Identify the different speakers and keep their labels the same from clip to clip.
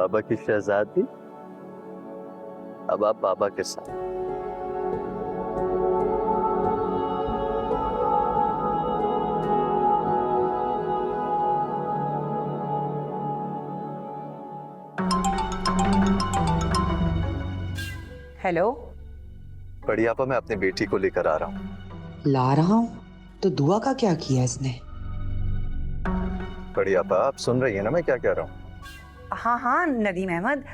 Speaker 1: बाबा की शहजादी, अब आप बाबा के साथ।
Speaker 2: हेलो।
Speaker 1: बड़ी आपा, मैं अपनी बेटी को लेकर आ रहा हूँ।
Speaker 3: ला रहा हूँ तो दुआ का क्या किया इसने?
Speaker 1: बड़ी आपा, आप सुन रही है ना मैं क्या कह रहा हूँ?
Speaker 2: हाँ हाँ नदीम अहमद,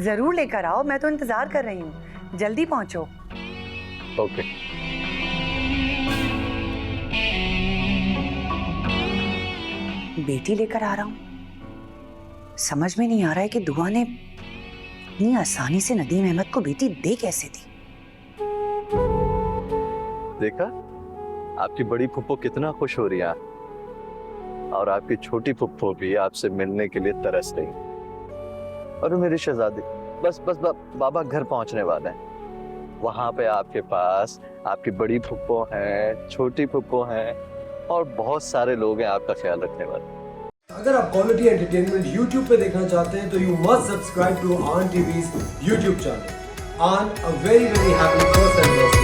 Speaker 2: जरूर लेकर आओ, मैं तो इंतजार कर रही हूँ, जल्दी पहुँचो।
Speaker 1: ओके।
Speaker 2: बेटी लेकर आ रहा हूँ, समझ में नहीं आ रहा है कि दुआ ने इतनी आसानी से नदीम अहमद को बेटी दे कैसे दी।
Speaker 1: देखा, आपकी बड़ी फुप्पो कितना खुश हो रही है, और आपकी छोटी फुप्पो भी आपसे मिलने के लिए तरस रही है। और मेरी शहजादी, बस बस बाबा घर पहुंचने वाले हैं। वहां पे आपके पास आपकी बड़ी फुप्पो हैं, छोटी फुप्पो हैं, और बहुत सारे लोग हैं आपका ख्याल रखने वाले।
Speaker 4: अगर आप क्वालिटी एंटरटेनमेंट YouTube पे देखना चाहते हैं तो यू मस्ट सब्सक्राइब टू आन टीवीज़ YouTube चैनल। आन, a very happy first anniversary.